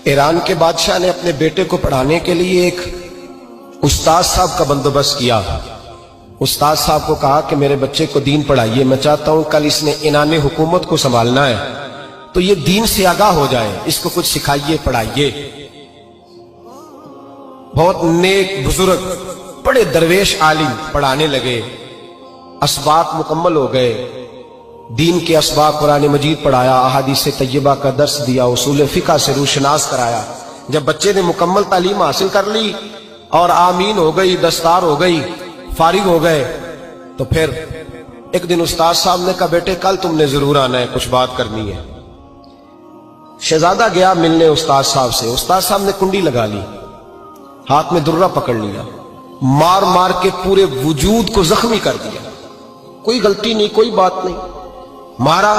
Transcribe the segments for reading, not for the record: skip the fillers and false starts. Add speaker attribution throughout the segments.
Speaker 1: Iran के बादशाह ने अपने बेटे को पढ़ाने के लिए एक उस्ताद साहब का बंदोबस्त किया। उस्ताद साहब को कहा कि मेरे बच्चे को दीन पढ़ाइए, मैं चाहता हूं कल इसने इनाने हुकूमत को संभालना है तो ये दीन से आगाह हो जाए, इसको कुछ सिखाइए, पढ़ाइए। बहुत नेक बुजुर्ग बड़े दरवेश आलिम पढ़ाने लगे, असबाक मुकम्मल हो गए, दीन के असबाक कुरान मजीद पढ़ाया, अहादीस तैयबा का दर्स दिया, उसूल फिक़ह से रूशनास कराया। जब बच्चे ने मुकम्मल तालीम हासिल कर ली और आमीन हो गई, दस्तार हो गई, फारिग हो गए, तो फिर एक दिन उस्ताद साहब ने कहा बेटे कल तुमने जरूर आना है, कुछ बात करनी है। शहजादा गया मिलने उस्ताद साहब से। उस्ताद साहब ने कुंडी लगा ली, हाथ में दुर्रा पकड़ लिया, मार मार के पूरे वजूद को जख्मी कर दिया। कोई गलती नहीं, कोई बात नहीं, मारा।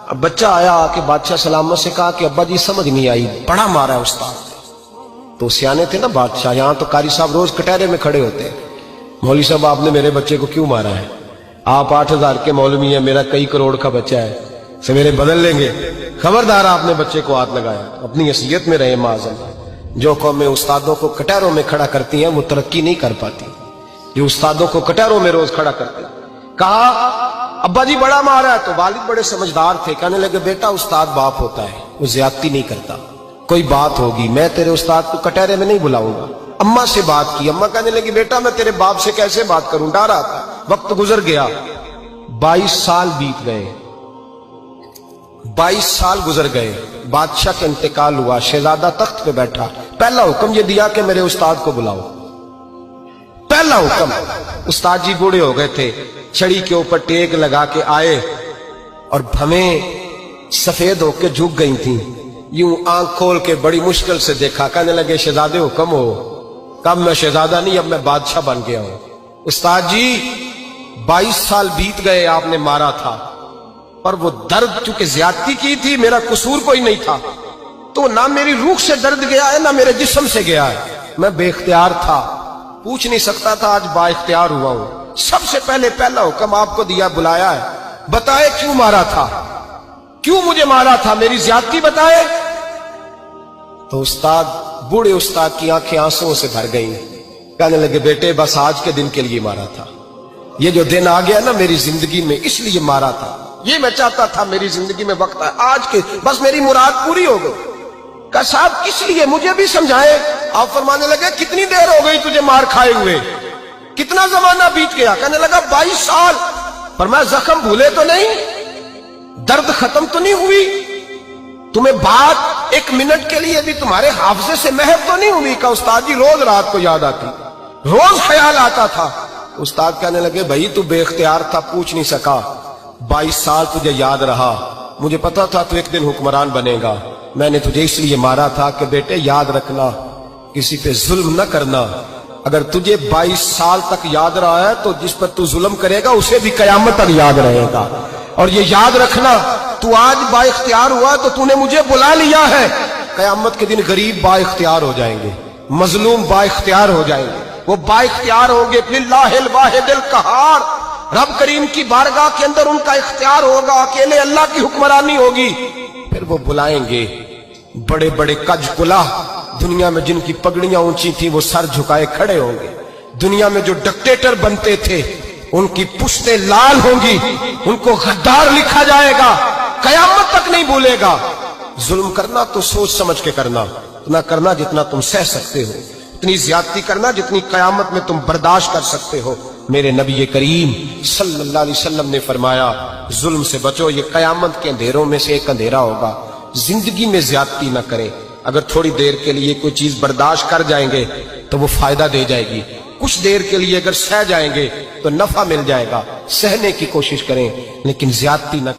Speaker 1: अब बच्चा आया आके बादशाह सलामत से कहा कि अब्बा जी समझ नहीं आई, बड़ा मारा है उस्ताद। तो सियाने थे ना बादशाह, यहां तो कारी साहब रोज कटहरे में खड़े होते हैं, मौलवी साहब आपने मेरे बच्चे को क्यों मारा है? आप 8,000 के मौलवी हैं, मेरा कई करोड़ का बच्चा है, सवेरे बदल लेंगे। खबरदार आपने बच्चे को हाथ लगाया, अपनी हैसियत में रहे माज़अल्लाह। जो कौमें उस्तादों को कटहरों में खड़ा करती हैं वो तरक्की नहीं कर पाती। जो उस्तादों को कटहरों में रोज खड़ा करते, कहा अब्बा जी बड़ा मारा है। तो वालिद बड़े समझदार थे, कहने लगे बेटा उस्ताद बाप होता है, वो ज्यादती नहीं करता, कोई बात होगी, मैं तेरे उस्ताद को कटहरे में नहीं बुलाऊंगा। अम्मा से बात की, अम्मा कहने लगी बेटा मैं तेरे बाप से कैसे बात करूं, डर रहा था। वक्त गुजर गया, 22 साल बीत गए, 22 साल गुजर गए, बादशाह का इंतकाल हुआ, शहजादा तख्त पे बैठा। पहला हुक्म ये दिया कि मेरे उस्ताद को बुलाओ, पहला हुक्म। उस्ताद जी बूढ़े हो गए थे, छड़ी के ऊपर टेक लगा के आए और भवें सफेद होकर झुक गई थी। यूं आंख खोल के बड़ी मुश्किल से देखा, कहने लगे शहजादे हुक्म हो। कब मैं शहजादा नहीं, अब मैं बादशाह बन गया हूं। उस्ताद जी 22 साल बीत गए, आपने मारा था, पर वो दर्द चूंकि ज्यादती की थी, मेरा कसूर कोई नहीं था, तो ना मेरी रूह से दर्द गया है ना मेरे जिस्म से गया है, मैं बेख्तियार था, पूछ नहीं सकता था, आज बाइख्तियार हुआ हूं। सबसे पहले पहला हुक्म आपको दिया, बुलाया है, बताए क्यों मारा था, क्यों मुझे मारा था, मेरी ज्यादती बताए। तो उस्ताद, बूढ़े उस्ताद की आंखें आंसुओं से भर गई, कहने लगे बेटे बस आज के दिन के लिए मारा था, ये जो दिन आ गया ना मेरी जिंदगी में, इसलिए मारा था, ये मैं चाहता था मेरी जिंदगी में वक्त है आज के, बस मेरी मुराद पूरी हो गई। कहा साहब किस लिए, मुझे भी समझाए। आप फरमाने लगे कितनी देर हो गई तुझे मार खाए हुए, कितना जमाना बीत गया? कहने लगा 22 साल। पर मैं जख्म भूले तो नहीं, दर्द खत्म तो नहीं हुई, तुम्हें बात एक मिनट के लिए भी तुम्हारे हाफजे से महव तो नहीं हुई? का उस्ताद जी रोज रात को याद आती, रोज ख्याल आता था। उस्ताद कहने लगे भाई तू बेख्तियार था, पूछ नहीं सका, 22 साल तुझे याद रहा, मुझे पता था तू एक दिन हुक्मरान बनेगा, मैंने तुझे इसलिए मारा था कि बेटे याद रखना, किसी पे जुल्म न करना। अगर तुझे 22 साल तक याद रहा है तो जिस पर तू जुल्म करेगा उसे भी कयामत तक याद रहेगा। और ये याद रखना, तू आज बाइख्तियार हुआ तो तूने मुझे बुला लिया है, कयामत के दिन गरीब बाइख्तियार हो जाएंगे, मजलूम बाइख्तियार हो जाएंगे, वो बाइख्तियार होंगे लिल्लाहिल वाहिदिल कहार, रब करीम की बारगाह के अंदर उनका इख्तियार होगा, अकेले अल्लाह की हुक्मरानी होगी। फिर वो बुलाएंगे बड़े बड़े कज कुला, दुनिया में जिनकी पगड़ियां ऊंची थी वो सर झुकाए खड़े होंगे, दुनिया में जो डिक्टेटर बनते थे उनकी पुश्तें लाल होंगी, उनको गद्दार लिखा जाएगा, कयामत तक नहीं भूलेगा। जुल्म करना तो सोच समझ के करना, उतना करना जितना तुम सह सकते हो, उतनी ज्यादती करना जितनी कयामत में तुम बर्दाश्त कर सकते हो। मेरे नबी करीम सल्लल्लाहु अलैहि वसल्लम ने फरमाया जुल्म से बचो, ये कयामत के अंधेरों में से एक अंधेरा होगा। जिंदगी में ज्यादती न करें, अगर थोड़ी देर के लिए कोई चीज बर्दाश्त कर जाएंगे तो वो फायदा दे जाएगी, कुछ देर के लिए अगर सह जाएंगे तो नफा मिल जाएगा, सहने की कोशिश करें लेकिन ज्यादती न